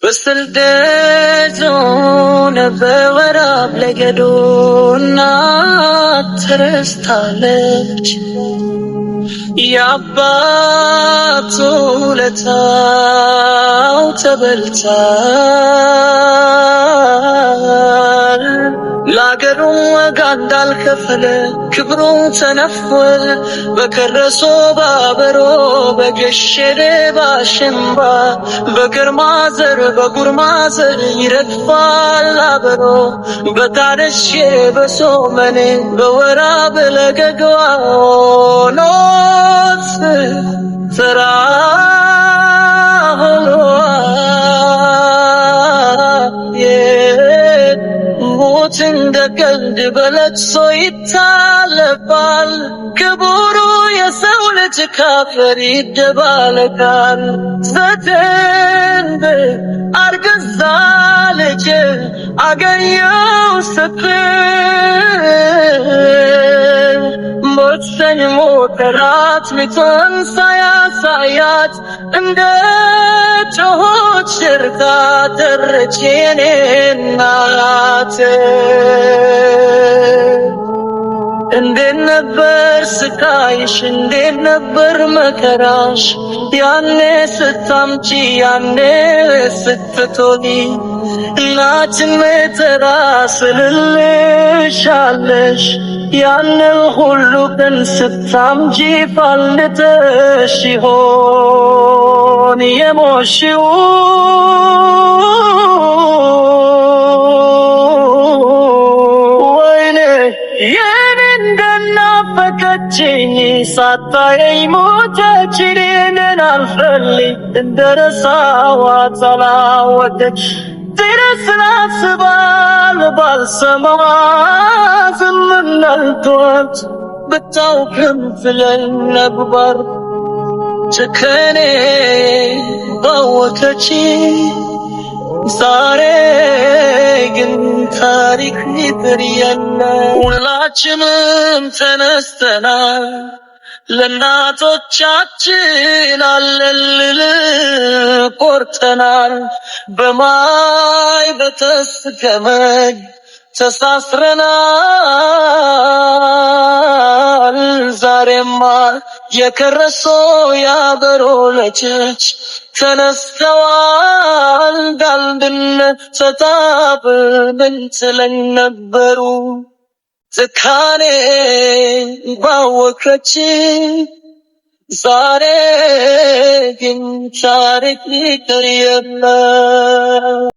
በስልደቱን በወራብ ለገዶና ትረስታለች የአባቱ ለታው ተበልቷል ለአገሩ ወጋ እንዳልከፈለ ክብሩ ተነፍወ በከረሶ ባበሮ በገሸደ ባሸንባ በግርማ ዘር በጉርማ ዘር ይረግፋል አበሮ በታደሼ በሶመኔ በወራብ ለገግዋ ኖት ተራ ሞት እንደ ቀልድ በለቅሶ ይታለፋል ክቡሩ የሰው ልጅ ካፈር ይደባለቃል ዘተንብ አርግዛ ልጅ አገኘው ስትል ሞትሰኝ ሞከራት ሚቶን ሳያሳያት እንደ ጮሆች ሽርታ ተረች የኔ እናት እንዴት ነበር ስቃይሽ እንዴት ነበር መከራሽ ያኔ ስታምጪ ያኔ ስትቶኒ እናትን መጠራ ስልልሻለሽ ያንን ሁሉ ቀን ስታምጪ ፋልተሽ ይሆን የሞሽው ወይኔ የኔ እንደናፈቀችኝ ሳታየኝ ሞተች እኔን አልፈልግ እንደረሳኋት አላወቀች ድረስ ላስባል ባልሰማዋ ዝም እንዳልተዋት ብታውቅም ስለኝ ነበር ጭከኔ ባወቀች ዛሬ ግን ታሪክ ይቅር የለ ሁላችንም ተነስተናል ለእናቶቻችን አለልል ቆርጠናል በማይ በተስገመድ ተሳስረናል ዛሬማ የከረሶ ያበሮ ልጆች ተነስተዋል ዳንድነት ተጣብበን ስለኝ ነበሩ ትካኔ ባወከች ዛሬ ግን ታሪክ ይቅር የለ